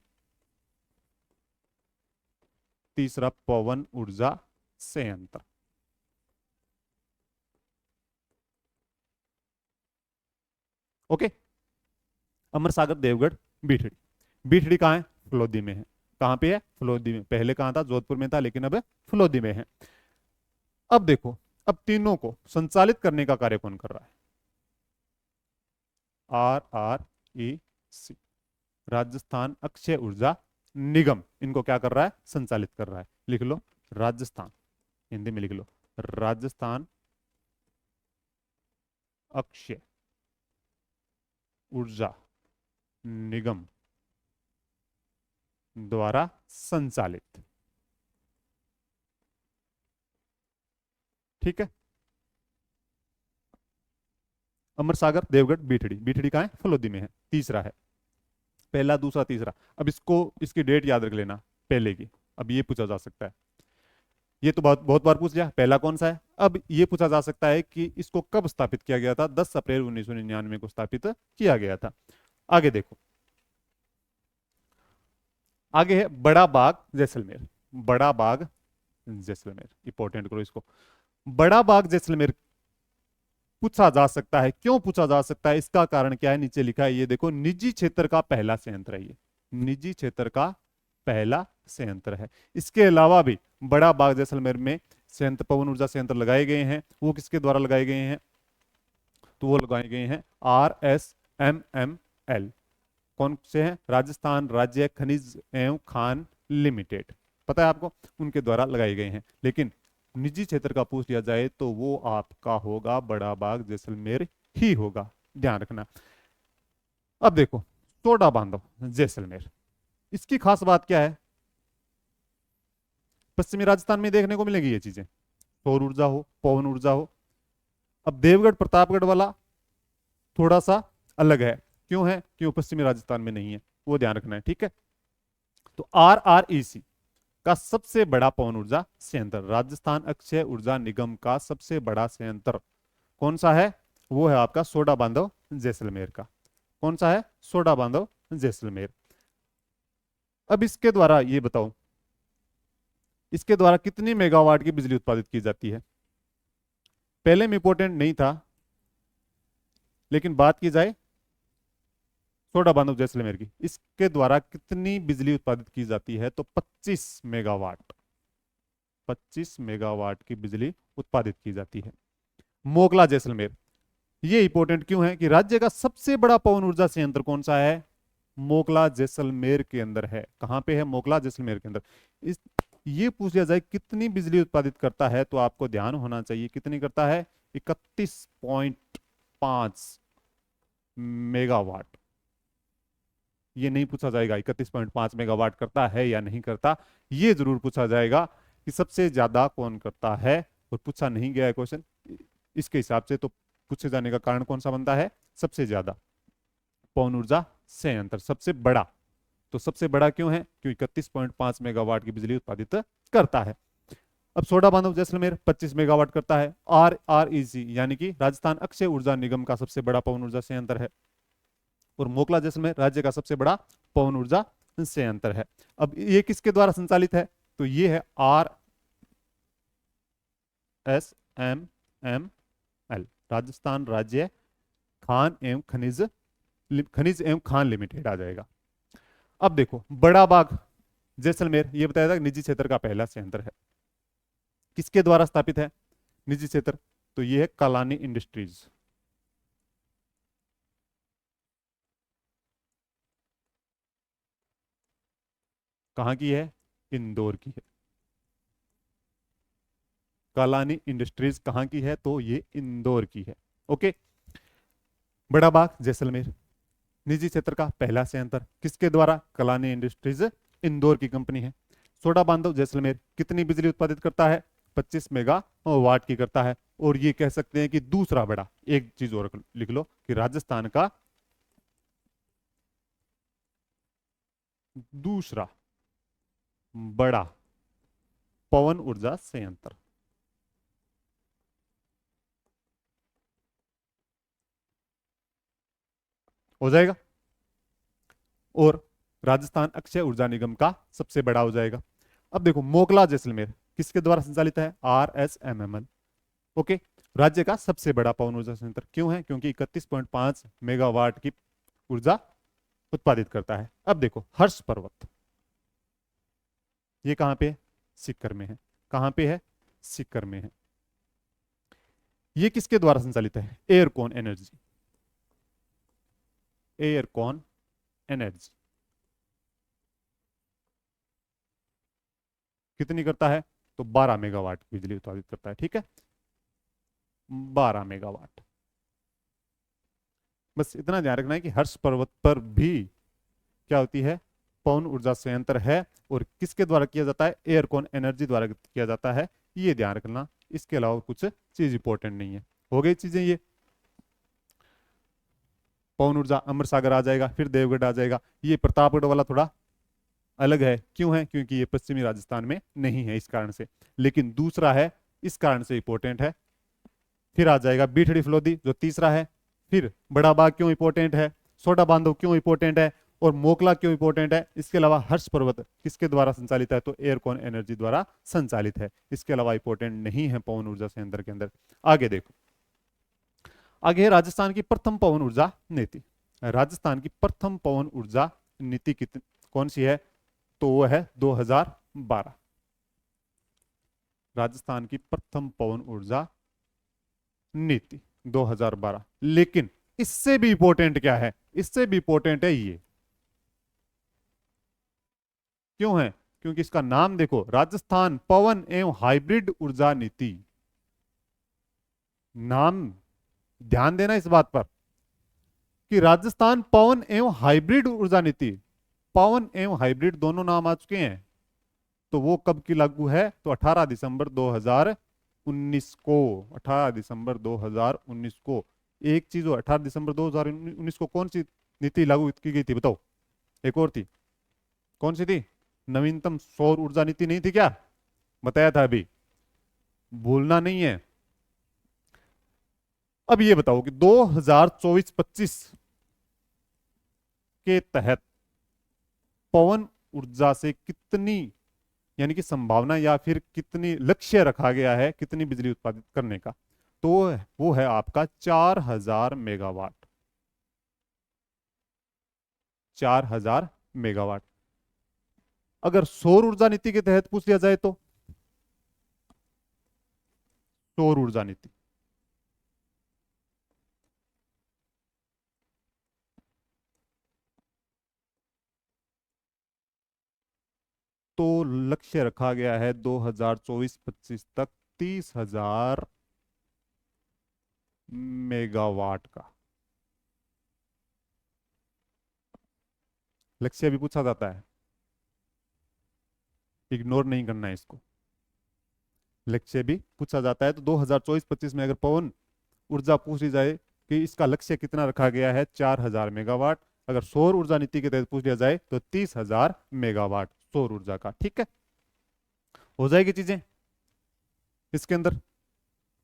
तीसरा पवन ऊर्जा संयंत्र। ओके। अमर सागर, देवगढ़, बीठड़ी। बीठड़ी कहाँ है? फलोदी में है। कहाँ पे है? फलोदी में। पहले कहाँ था? जोधपुर में था, लेकिन अब फलोदी में है। अब देखो, अब तीनों को संचालित करने का कार्य कौन कर रहा है? RREC, राजस्थान अक्षय ऊर्जा निगम, इनको क्या कर रहा है? संचालित कर रहा है। लिख लो राजस्थान, हिंदी में लिख लो राजस्थान अक्षय ऊर्जा निगम द्वारा संचालित। ठीक है। अमर सागर, देवगढ़, बीठड़ी। बीठड़ी कहाँ है? फलोदी में है। तीसरा है, पहला, दूसरा, तीसरा। अब इसको, इसकी डेट याद रख लेना पहले की। अब ये पूछा जा सकता है, ये तो बहुत बहुत बार पूछ लिया, पहला कौन सा है। अब ये पूछा जा सकता है कि इसको कब स्थापित किया गया था? 10 अप्रैल 1999 को स्थापित किया गया था। आगे देखो, आगे है बड़ा बाग जैसलमेर। बड़ा बाग जैसलमेर, इंपॉर्टेंट करो इसको। बड़ा बाग जैसलमेर पूछा जा सकता है। क्यों पूछा जा सकता है? इसका कारण क्या है? नीचे लिखा है, ये देखो, निजी क्षेत्र का पहला संयंत्र है। ये निजी क्षेत्र का पहला संयंत्र है। इसके अलावा भी बड़ा बाग जैसलमेर में संयंत्र, पवन ऊर्जा संयंत्र लगाए गए हैं। वो किसके द्वारा लगाए गए हैं? तो वो लगाए गए हैं RSMML। कौन से हैं? राजस्थान राज्य खनिज एवं खान लिमिटेड, पता है आपको, उनके द्वारा लगाए गए हैं। लेकिन निजी क्षेत्र का पूछ लिया जाए तो वो आपका होगा बड़ा बाग जैसलमेर ही होगा, ध्यान रखना। अब देखो, सोडा बांधव जैसलमेर, इसकी खास बात क्या है? पश्चिमी राजस्थान में देखने को मिलेगी ये चीजें, सौर ऊर्जा हो, पवन ऊर्जा हो। अब देवगढ़ प्रतापगढ़ वाला थोड़ा सा अलग है। क्यों है? क्यों पश्चिमी राजस्थान में नहीं है, वो ध्यान रखना है। ठीक है। तो RREC का सबसे बड़ा पवन ऊर्जा संयंत्र, राजस्थान अक्षय ऊर्जा निगम का सबसे बड़ा संयंत्र कौन सा है? वो है आपका सोडा बांधव जैसलमेर का। कौन सा है? सोडा बांधव जैसलमेर। अब इसके द्वारा ये बताओ, इसके द्वारा कितनी मेगावाट की बिजली उत्पादित की जाती है? पहले में इंपोर्टेंट नहीं था, लेकिन बात की जाए सोडा बांधव जैसलमेर की, इसके द्वारा कितनी बिजली उत्पादित की जाती है? तो 25 मेगावाट, 25 मेगावाट की बिजली उत्पादित की जाती है। मोगला जैसलमेर, ये इंपॉर्टेंट क्यों है? कि राज्य का सबसे बड़ा पवन ऊर्जा संयंत्र कौन सा है? मोगला जैसलमेर के अंदर है। कहां पे है? मोगला जैसलमेर के अंदर। इस ये पूछ लिया जाए कितनी बिजली उत्पादित करता है, तो आपको ध्यान होना चाहिए कितनी करता है? 31.5 मेगावाट। ये नहीं पूछा जाएगा 31.5 मेगावाट करता है या नहीं करता, ये जरूर पूछा जाएगा कि सबसे ज्यादा कौन करता है, और पूछा नहीं गया है क्वेश्चन। इसके हिसाब से तो पूछे जाने का कारण कौन सा बनता है? सबसे ज्यादा पवन ऊर्जा संयंत्र, सबसे बड़ा। तो सबसे बड़ा क्यों है? क्योंकि 31.5 मेगावाट की बिजली उत्पादित करता है। अब सोडा बांधव जैसलमेर 25 मेगावाट करता है। RREC यानी कि राजस्थान अक्षय ऊर्जा निगम का सबसे बड़ा पवन ऊर्जा संयंत्र है। और मोकला जैसलमेर राज्य का सबसे बड़ा पवन ऊर्जा संयंत्र है। अब ये किसके द्वारा संचालित है? तो ये है RSMML, राजस्थान राज्य खान एवं खनिज एवं खान लिमिटेड आ जाएगा। अब देखो, बड़ा बाग जैसलमेर, ये बताया था निजी क्षेत्र का पहला संयंत्र है। किसके द्वारा स्थापित है निजी क्षेत्र? तो ये है कालानी इंडस्ट्रीज। कहां की है? इंदौर की है। कालानी इंडस्ट्रीज कहां की है? तो ये इंदौर की है। ओके। बड़ा बाग जैसलमेर निजी क्षेत्र का पहला संयंत्र, किसके द्वारा? कलानी इंडस्ट्रीज, इंदौर की कंपनी है। सोडा बांधव जैसलमेर कितनी बिजली उत्पादित करता है? 25 मेगा वाट की करता है। और ये कह सकते हैं कि दूसरा बड़ा, एक चीज और लिख लो कि राजस्थान का दूसरा बड़ा पवन ऊर्जा संयंत्र। हो जाएगा। और राजस्थान अक्षय ऊर्जा निगम का सबसे बड़ा हो जाएगा। अब देखो मोकला जैसलमेर किसके द्वारा संचालित है? RSMML। ओके, राज्य का सबसे बड़ा पवन ऊर्जा संयंत्र क्यों है? क्योंकि 31.5 मेगावाट की ऊर्जा उत्पादित करता है। अब देखो हर्ष पर्वत, ये कहां पे है? सीकर में है। कहां पे है? सीकर में है। ये किसके द्वारा संचालित है? Aircon energy. एयरकॉन एनर्जी कितनी करता है? तो 12 मेगावाट की बिजली उत्पादित करता है। ठीक है, 12 मेगावाट। बस इतना ध्यान रखना है कि हर्ष पर्वत पर भी क्या होती है? पवन ऊर्जा संयंत्र है। और किसके द्वारा किया जाता है? एयरकॉन एनर्जी द्वारा किया जाता है। ये ध्यान रखना, इसके अलावा कुछ चीज इंपॉर्टेंट नहीं है। हो गई चीजें ये। पवन ऊर्जा अमर सागर आ जाएगा, फिर देवगढ़ आ जाएगा। ये प्रतापगढ़ वाला थोड़ा अलग है। क्यों है? क्योंकि ये पश्चिमी राजस्थान में नहीं है, इस कारण से। लेकिन दूसरा है, इस कारण से इंपॉर्टेंट है। फिर आ जाएगा बीठड़ी फलोदी जो तीसरा है। फिर बड़ा बाग क्यों इंपॉर्टेंट है? सोडा बांधव क्यों इंपॉर्टेंट है? और मोकला क्यों इंपॉर्टेंट है? इसके अलावा हर्ष पर्वत किसके द्वारा संचालित है? तो एयरकॉन एनर्जी द्वारा संचालित है। इसके अलावा इंपॉर्टेंट नहीं है पवन ऊर्जा संयंत्र के अंदर। आगे देखो, आगे है राजस्थान की प्रथम पवन ऊर्जा नीति। राजस्थान की प्रथम पवन ऊर्जा नीति कितनी कौन सी है? तो वो है 2012। राजस्थान की प्रथम पवन ऊर्जा नीति 2012। लेकिन इससे भी इंपॉर्टेंट क्या है? इससे भी इंपॉर्टेंट है ये। क्यों है? क्योंकि इसका नाम देखो, राजस्थान पवन एवं हाइब्रिड ऊर्जा नीति। नाम ध्यान देना इस बात पर कि राजस्थान पवन एवं हाइब्रिड ऊर्जा नीति, पवन एवं हाइब्रिड दोनों नाम आ चुके हैं। तो वो कब की लागू है? तो 18 दिसंबर 2019 को। 18 दिसंबर 2019 को। एक चीज हो, 18 दिसंबर 2019 को कौन सी नीति लागू की गई थी? बताओ। एक और थी, कौन सी थी? नवीनतम सौर ऊर्जा नीति नहीं थी क्या? बताया था अभी, भूलना नहीं है। अब ये बताओ कि 2024-25 के तहत पवन ऊर्जा से कितनी, यानी कि संभावना या फिर कितनी लक्ष्य रखा गया है कितनी बिजली उत्पादित करने का? तो वो है आपका 4000 मेगावाट। 4000 मेगावाट। अगर सौर ऊर्जा नीति के तहत पूछ लिया जाए तो सौर ऊर्जा नीति तो लक्ष्य रखा गया है 2024-25 तक 30,000 मेगावाट का लक्ष्य भी पूछा जाता है। इग्नोर नहीं करना है इसको, लक्ष्य भी पूछा जाता है। तो 2024-25 में अगर पवन ऊर्जा पूछ ली जाए कि इसका लक्ष्य कितना रखा गया है, 4000 मेगावाट। अगर सौर ऊर्जा नीति के तहत पूछ लिया जाए तो 30,000 मेगावाट सौर ऊर्जा का। ठीक है, हो जाएगी चीजें इसके अंदर।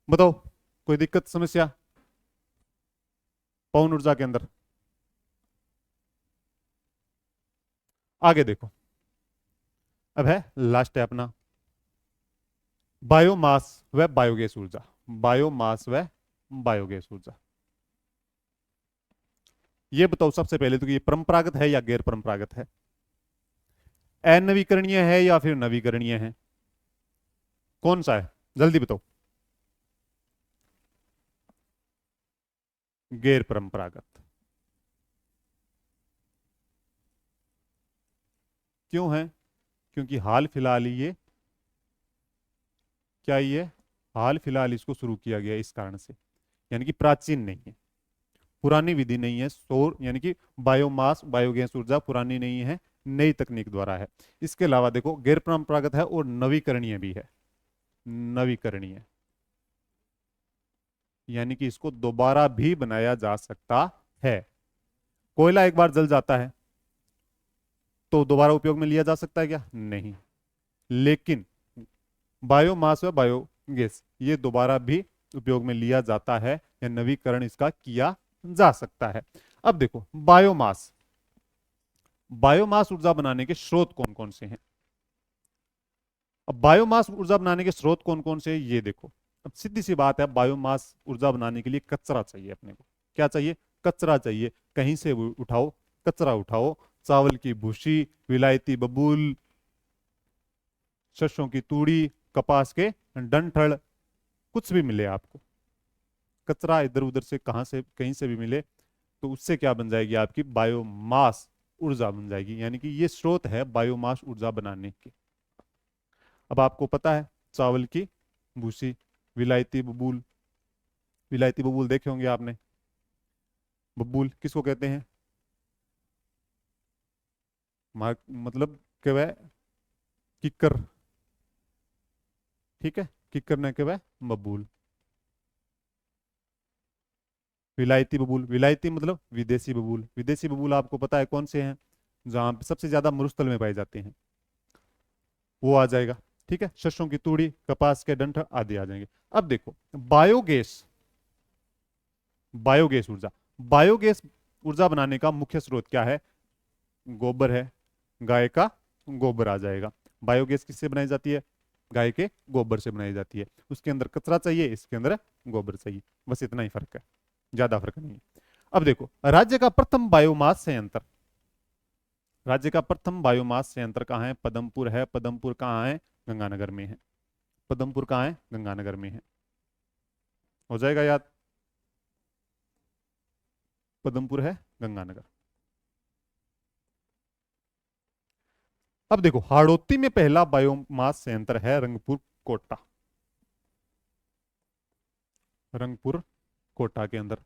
बताओ कोई दिक्कत समस्या पवन ऊर्जा के अंदर? आगे देखो, अब है लास्ट है अपना बायोमास व बायोगैस ऊर्जा। बायोमास व बायोगैस ऊर्जा, ये बताओ सबसे पहले तो कि ये परंपरागत है या गैर परंपरागत है? अनवीकरणीय है या फिर नवीकरणीय है? कौन सा है? जल्दी बताओ। गैर परंपरागत। क्यों है? क्योंकि हाल फिलहाल ये क्या, ये हाल फिलहाल इसको शुरू किया गया इस कारण से, यानी कि प्राचीन नहीं है, पुरानी विधि नहीं है। सौर यानी कि बायोमास बायोगैस ऊर्जा पुरानी नहीं है, नई तकनीक द्वारा है। इसके अलावा देखो गैर परंपरागत है और नवीकरणीय भी है। नवीकरणीय यानी कि इसको दोबारा भी बनाया जा सकता है। कोयला एक बार जल जाता है तो दोबारा उपयोग में लिया जा सकता है क्या? नहीं। लेकिन बायोमास व बायोगैस ये दोबारा भी उपयोग में लिया जाता है, या नवीकरण इसका किया जा सकता है। अब देखो बायोमास, बायोमास ऊर्जा बनाने के स्रोत कौन कौन से हैं। अब बायोमास ऊर्जा बनाने के स्रोत कौन कौन से हैं ये देखो। अब सीधी सी बात है, बायोमास ऊर्जा बनाने के लिए कचरा चाहिए अपने को। क्या चाहिए? कचरा चाहिए। कहीं से भी उठाओ, कचरा उठाओ, चावल की भूसी, विलायती बबूल, सरसों की तूड़ी, कपास के डंठल, कुछ भी मिले आपको, कचरा इधर उधर से कहां से कहीं से भी मिले, तो उससे क्या बन जाएगी? आपकी बायोमास ऊर्जा बन जाएगी। यानी कि ये स्रोत है बायोमास ऊर्जा बनाने के। अब आपको पता है चावल की भूसी, विलायती बबूल, विलायती बबूल देखे होंगे आपने। बबूल किसको कहते हैं? मतलब कि वह किक्कर, ठीक है, किक्कर ने के वह बबूल। विलायती बबूल, विलायती मतलब विदेशी बबूल। विदेशी बबूल आपको पता है कौन से हैं? जहां पे सबसे ज्यादा मरुस्थल में पाए जाते हैं, वो आ जाएगा। ठीक है, सरसों की तूड़ी, कपास के डंठ आदि आ जाएंगे। अब देखो बायोगैस, बायोगैस ऊर्जा, बायोगैस ऊर्जा बनाने का मुख्य स्रोत क्या है? गोबर है, गाय का गोबर आ जाएगा। बायोगैस किससे बनाई जाती है? गाय के गोबर से बनाई जाती है। उसके अंदर कचरा चाहिए, इसके अंदर गोबर चाहिए, बस इतना ही फर्क है, ज्यादा फर्क नहीं है। अब देखो राज्य का प्रथम बायोमास संयंत्र, राज्य का प्रथम बायोमास संयंत्र कहाँ है? पदमपुर है। पदमपुर कहाँ है? गंगानगर में है। पदमपुर कहाँ है? गंगानगर में है। हो जाएगा याद, पदमपुर है गंगानगर। अब देखो हाड़ौती में पहला बायोमास संयंत्र है रंगपुर कोटा, रंगपुर कोटा के अंदर।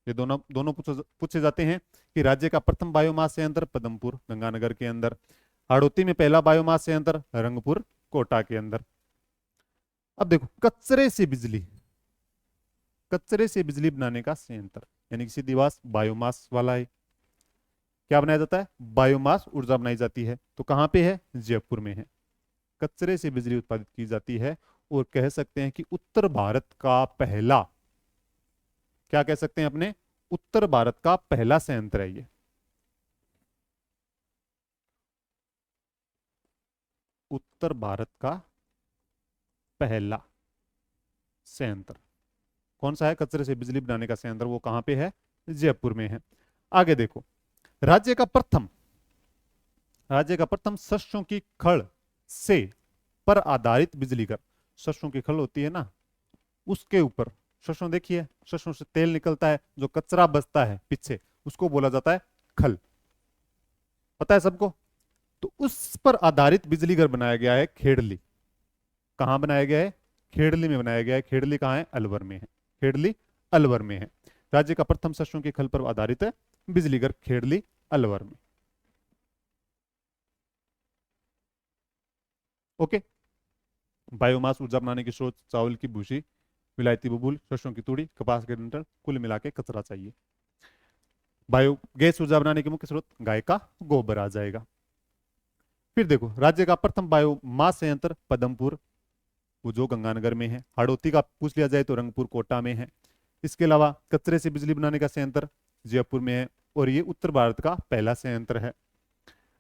ये दोनों दोनों पूछे जाते हैं कि राज्य का प्रथम बायोमास संयंत्र पदमपुर गंगानगर के अंदर, हाड़ौती में पहला बायोमास संयंत्र रंगपुर कोटा के अंदर। अब देखो कचरे से बिजली, कचरे से बिजली बनाने का संयंत्र, यानी कि सीधी बात बायोमास वाला है। क्या बनाया जाता है? बायोमास ऊर्जा बनाई जाती है। तो कहां पे है? जयपुर में है। कचरे से बिजली उत्पादित की जाती है। और कह सकते हैं कि उत्तर भारत का पहला, क्या कह सकते हैं अपने, उत्तर भारत का पहला संयंत्र है ये। उत्तर भारत का पहला संयंत्र कौन सा है? कचरे से बिजली बनाने का संयंत्र, वो कहां पे है? जयपुर में है। आगे देखो राज्य का प्रथम, राज्य का प्रथम सरसों की खल से पर आधारित बिजली घर, सरसों की खल होती है ना, उसके ऊपर, सरसों देखिए, सरसों से तेल निकलता है, जो कचरा बचता है पीछे उसको बोला जाता है खल, पता है सबको। तो उस पर आधारित बिजली घर बनाया गया है खेड़ली। कहां बनाया गया है? खेड़ली में बनाया गया है। खेड़ली कहां है? अलवर में है। खेड़ली अलवर में है। राज्य का प्रथम सरसों की खल पर आधारित है बिजली घर खेड़ली अलवर में। ओके। बायोमास ऊर्जा बनाने के स्रोत चावल की भूसी, विलायती बबूल, सरसों की तूड़ी, कपास के डंठल, कुल मिला के कचरा चाहिए। बायोगैस ऊर्जा बनाने के मुख्य स्रोत गाय का गोबर आ जाएगा। फिर देखो राज्य का प्रथम बायोमास संयंत्र पदमपुर, वो जो गंगानगर में है। हाड़ौती का पूछ लिया जाए तो रंगपुर कोटा में है। इसके अलावा कचरे से बिजली बनाने का संयंत्र जयपुर में है। और ये उत्तर भारत का पहला संयंत्र है।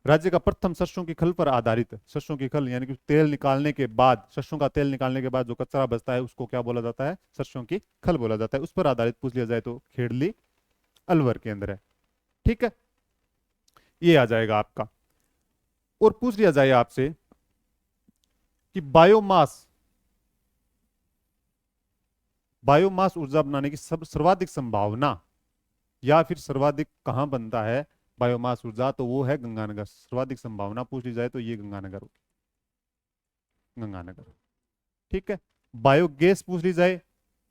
राज्य का प्रथम सरसों की खल पर आधारित, सरसों की खल यानी कि तेल निकालने के बाद, सरसों का तेल निकालने के बाद जो कचरा बचता है उसको क्या बोला जाता है? सरसों की खल बोला जाता है। उस पर आधारित पूछ लिया जाए तो खेड़ली अलवर के अंदर है। ठीक है, ये आ जाएगा आपका। और पूछ लिया जाए आपसे कि बायोमास, बायोमास ऊर्जा बनाने की सब सर्वाधिक संभावना या फिर सर्वाधिक कहां बनता है बायोमास ऊर्जा, तो वो है गंगानगर। सर्वाधिक संभावना पूछ ली जाए तो ये गंगानगर होगी, गंगानगर। ठीक है। बायोगैस पूछ ली जाए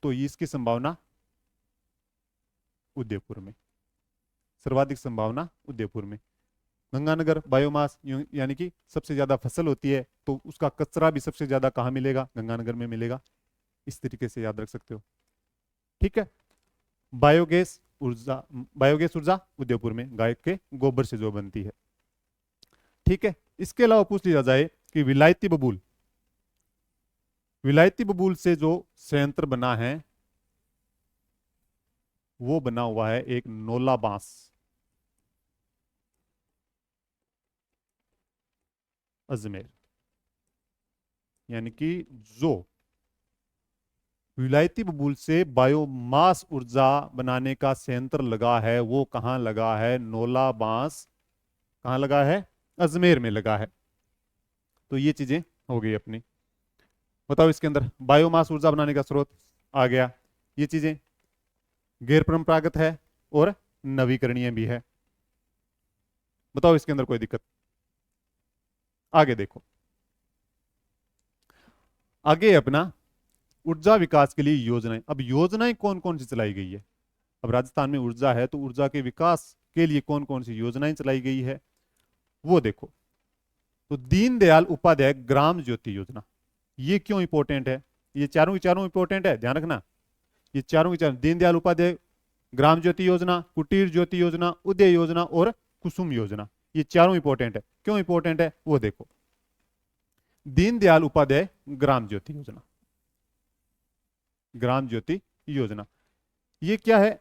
तो इसकी संभावना उदयपुर में, सर्वाधिक संभावना उदयपुर में। गंगानगर बायोमास यानी कि सबसे ज्यादा फसल होती है तो उसका कचरा भी सबसे ज्यादा कहाँ मिलेगा? गंगानगर में मिलेगा। इस तरीके से याद रख सकते हो। ठीक है। बायोगैस ऊर्जा, बायोगैस ऊर्जा उदयपुर में गाय के गोबर से जो बनती है। ठीक है। इसके अलावा पूछ लिया जाए कि विलायती बबूल, विलायती बबूल से जो संयंत्र बना है वो बना हुआ है एक नोला बांस, अजमेर, यानी कि जो विलायती बबूल से बायोमास ऊर्जा बनाने का संयंत्र लगा है वो कहाँ लगा है? नोला बांस कहाँ लगा है? अजमेर में लगा है। तो ये चीजें हो गई अपनी। बताओ इसके अंदर बायोमास ऊर्जा बनाने का स्रोत आ गया, ये चीजें गैर परंपरागत है और नवीकरणीय भी है। बताओ इसके अंदर कोई दिक्कत? आगे देखो, आगे अपना ऊर्जा विकास के लिए योजनाएं। अब योजनाएं कौन कौन सी चलाई गई है? अब राजस्थान में ऊर्जा है तो ऊर्जा के विकास के लिए कौन कौन सी योजनाएं चलाई गई है वो देखो। तो दीनदयाल उपाध्याय ग्राम ज्योति योजना, ये क्यों इंपॉर्टेंट है? ये चारों की चारों इंपॉर्टेंट है, ध्यान रखना। ये चारों की चारों, दीनदयाल उपाध्याय ग्राम ज्योति योजना, कुटीर ज्योति योजना, उदय योजना और कुसुम योजना, ये चारों इंपॉर्टेंट है। क्यों इंपॉर्टेंट है वो देखो। दीनदयाल उपाध्याय ग्राम ज्योति योजना, ग्राम ज्योति योजना ये क्या है?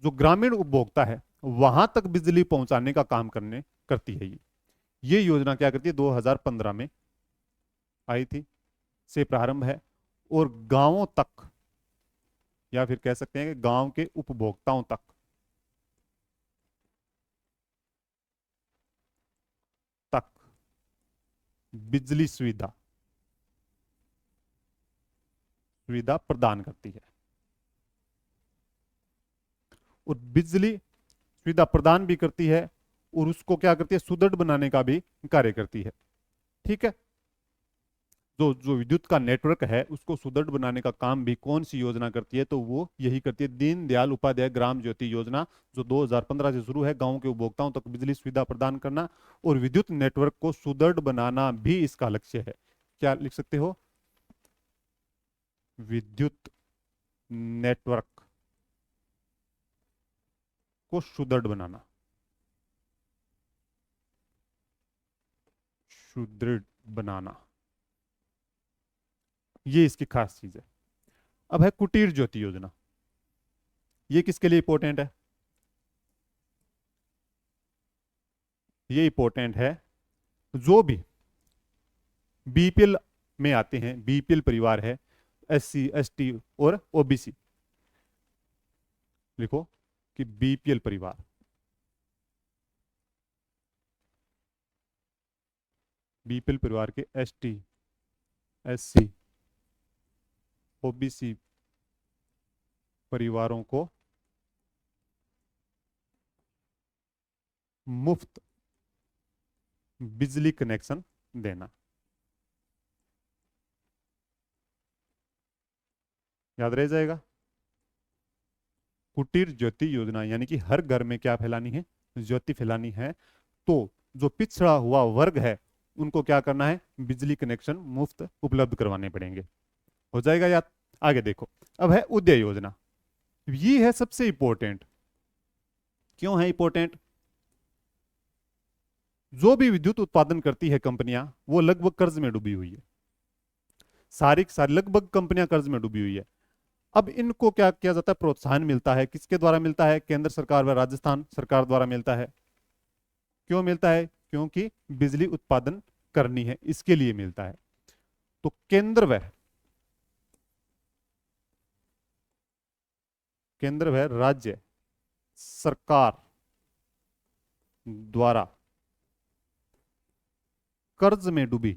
जो ग्रामीण उपभोक्ता है वहां तक बिजली पहुंचाने का काम करती है। ये योजना क्या करती है? 2015 में आई थी, से प्रारंभ है और गांवों तक, या फिर कह सकते हैं कि गांव के उपभोक्ताओं तक बिजली सुविधा सुविधा प्रदान करती है और बिजली सुविधा प्रदान भी करती है और उसको क्या करती है? सुदृढ़ बनाने का भी कार्य करती है। ठीक है, जो जो विद्युत का नेटवर्क है उसको सुदृढ़ बनाने का काम भी कौन सी योजना करती है? तो वो यही करती है, दीनदयाल उपाध्याय ग्राम ज्योति योजना, जो 2015 से शुरू है। गांव के उपभोक्ताओं तक बिजली सुविधा प्रदान करना और विद्युत नेटवर्क को सुदृढ़ बनाना भी इसका लक्ष्य है। क्या लिख सकते हो? विद्युत नेटवर्क को सुदृढ़ बनाना, सुदृढ़ बनाना, ये इसकी खास चीज है। अब है कुटीर ज्योति योजना, ये किसके लिए इंपॉर्टेंट है? ये इंपॉर्टेंट है जो भी बीपीएल में आते हैं, बीपीएल परिवार है, एससी एसटी और ओबीसी। लिखो कि बीपीएल परिवार, बीपीएल परिवार के एसटी एससी ओबीसी परिवारों को मुफ्त बिजली कनेक्शन देना। याद रह जाएगा, कुटीर ज्योति योजना, यानी कि हर घर में क्या फैलानी है? ज्योति फैलानी है। तो जो पिछड़ा हुआ वर्ग है उनको क्या करना है? बिजली कनेक्शन मुफ्त उपलब्ध करवाने पड़ेंगे। हो जाएगा याद? आगे देखो, अब है उदय योजना। ये है सबसे इंपॉर्टेंट। क्यों है इंपॉर्टेंट? जो भी विद्युत उत्पादन करती है कंपनियां वो लगभग कर्ज में डूबी हुई है। सारी सारी लगभग कंपनियां कर्ज में डूबी हुई है। अब इनको क्या किया जाता है? प्रोत्साहन मिलता है। किसके द्वारा मिलता है? केंद्र सरकार व राजस्थान सरकार द्वारा मिलता है। क्यों मिलता है? क्योंकि बिजली उत्पादन करनी है, इसके लिए मिलता है। तो केंद्र व राज्य सरकार द्वारा कर्ज में डूबी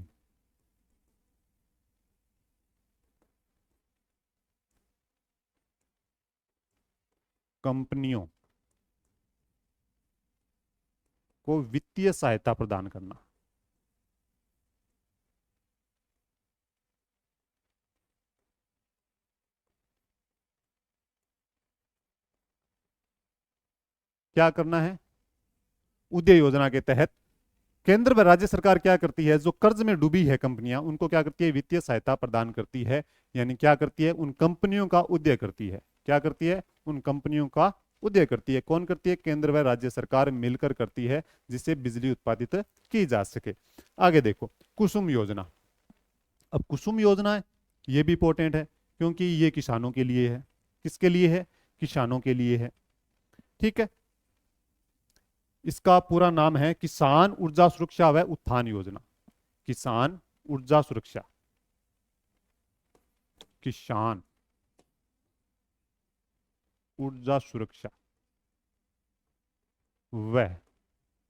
कंपनियों को वित्तीय सहायता प्रदान करना। क्या करना है? उदय योजना के तहत केंद्र व राज्य सरकार क्या करती है? जो कर्ज में डूबी है कंपनियां उनको क्या करती है? वित्तीय सहायता प्रदान करती है। यानी क्या करती है? उन कंपनियों का उदय करती है। क्या करती है? उन कंपनियों का उदय करती है। कौन करती है? केंद्र व राज्य सरकार मिलकर करती है, जिससे बिजली उत्पादित की जा सके। आगे देखो, कुसुम योजना। अब कुसुम योजना है, ये भी इंपॉर्टेंट है क्योंकि ये किसानों के लिए है। किसके लिए है? किसानों के लिए है। ठीक है, इसका पूरा नाम है किसान ऊर्जा सुरक्षा व उत्थान योजना। किसान ऊर्जा सुरक्षा, किसान ऊर्जा सुरक्षा व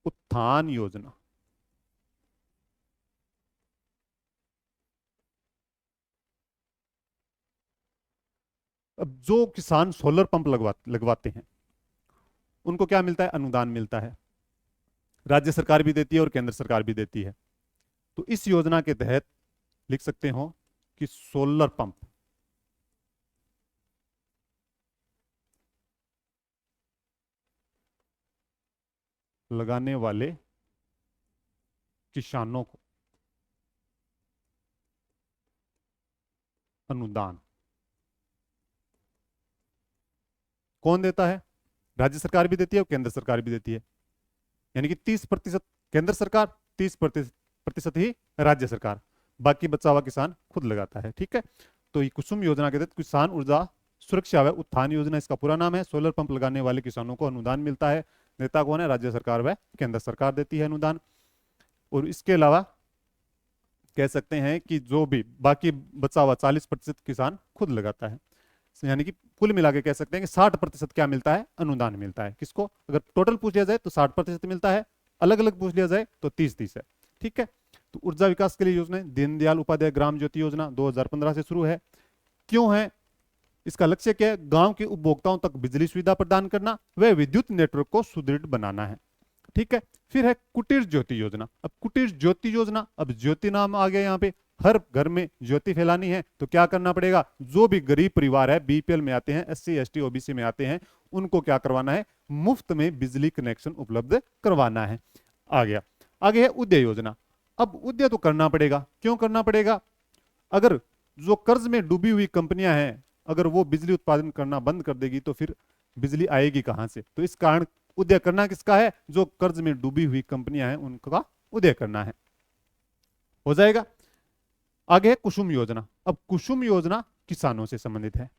उत्थान योजना। अब जो किसान सोलर पंप लगवाते हैं उनको क्या मिलता है? अनुदान मिलता है। राज्य सरकार भी देती है और केंद्र सरकार भी देती है। तो इस योजना के तहत लिख सकते हो कि सोलर पंप लगाने वाले किसानों को अनुदान कौन देता है? राज्य सरकार भी देती है और केंद्र सरकार भी देती है। यानी कि 30% केंद्र सरकार, 30% ही राज्य सरकार, बाकी बचा हुआ किसान खुद लगाता है। ठीक है, तो ये कुसुम योजना के तहत किसान ऊर्जा सुरक्षा व उत्थान योजना इसका पूरा नाम है। सोलर पंप लगाने वाले किसानों को अनुदान मिलता है। नेता कौन है? राज्य सरकार व केंद्र सरकार देती है अनुदान। और इसके अलावा कह सकते हैं कि जो भी बाकी बचा हुआ 40% किसान खुद लगाता है। यानी कि कुल मिला के कह सकते हैं कि 60% क्या मिलता है? अनुदान मिलता है। किसको? अगर टोटल पूछ लिया जाए तो 60% मिलता है, अलग अलग पूछ लिया जाए तो 30-30 है। ठीक है, तो ऊर्जा विकास के लिए योजना दीनदयाल उपाध्याय ग्राम ज्योति योजना 2015 से शुरू है। क्यों है? इसका लक्ष्य क्या है? गांव के उपभोक्ताओं तक बिजली सुविधा प्रदान करना व विद्युत नेटवर्क को सुदृढ़ बनाना है। ठीक है, फिर है कुटीर ज्योति योजना। अब कुटीर ज्योति योजना, अब ज्योति नाम आ गया यहाँ पे, हर घर में ज्योति फैलानी है तो क्या करना पड़ेगा? जो भी गरीब परिवार है, बीपीएल में आते हैं, एससी एसटी ओबीसी में आते हैं, उनको क्या करवाना है? मुफ्त में बिजली कनेक्शन उपलब्ध करवाना है। आ गया। आगे है उदय योजना। अब उदय तो करना पड़ेगा। क्यों करना पड़ेगा? अगर जो कर्ज में डूबी हुई कंपनियां हैं, अगर वो बिजली उत्पादन करना बंद कर देगी तो फिर बिजली आएगी कहां से? तो इस कारण उदय करना किसका है? जो कर्ज में डूबी हुई कंपनियां हैं उनका उदय करना है। हो जाएगा। आगे है कुसुम योजना। अब कुसुम योजना किसानों से संबंधित है।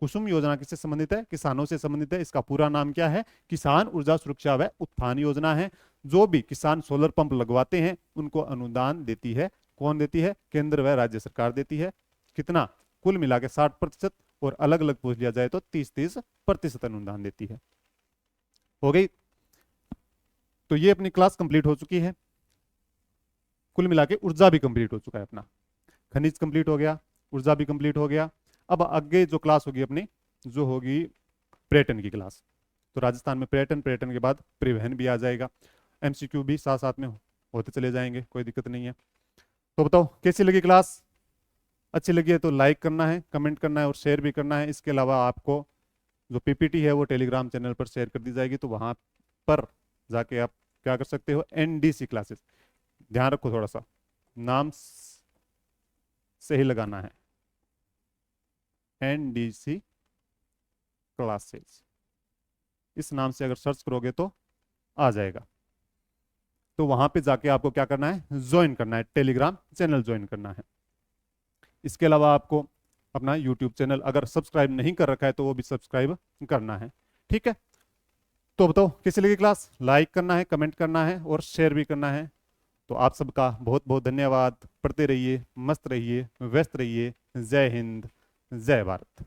कुसुम योजना किससे संबंधित है? किसानों से संबंधित है। इसका पूरा नाम क्या है? किसान ऊर्जा सुरक्षा व उत्थान योजना है। जो भी किसान सोलर पंप लगवाते हैं उनको अनुदान देती है। कौन देती है? केंद्र व राज्य सरकार देती है। कितना? कुल मिला के 60%, और अलग अलग पूछ लिया जाए तो 30-30% अनुदान देती है। हो गई। तो ये अपनी क्लास कंप्लीट हो चुकी है। कुल मिला के ऊर्जा भी कंप्लीट हो चुका है अपना। खनिज कंप्लीट हो गया, ऊर्जा भी कंप्लीट हो गया। अब आगे जो क्लास होगी अपनी, जो होगी पर्यटन की क्लास। तो राजस्थान में पर्यटन, पर्यटन के बाद परिवहन भी आ जाएगा। एमसीक्यू भी साथ साथ में होते चले जाएंगे, कोई दिक्कत नहीं है। तो बताओ कैसी लगी क्लास? अच्छी लगी है तो लाइक करना है, कमेंट करना है और शेयर भी करना है। इसके अलावा आपको जो पीपीटी है वो टेलीग्राम चैनल पर शेयर कर दी जाएगी, तो वहां पर जाके आप क्या कर सकते हो? एनडीसी क्लासेस, ध्यान रखो थोड़ा सा नाम सही लगाना है, एनडीसी क्लासेस, इस नाम से अगर सर्च करोगे तो आ जाएगा। तो वहां पे जाके आपको क्या करना है? ज्वाइन करना है, टेलीग्राम चैनल ज्वाइन करना है। इसके अलावा आपको अपना यूट्यूब चैनल अगर सब्सक्राइब नहीं कर रखा है तो वो भी सब्सक्राइब करना है। ठीक है, तो बताओ कैसी लगी क्लास? लाइक करना है, कमेंट करना है और शेयर भी करना है। तो आप सबका बहुत बहुत धन्यवाद। पढ़ते रहिए, मस्त रहिए, व्यस्त रहिए। जय हिंद, जय भारत।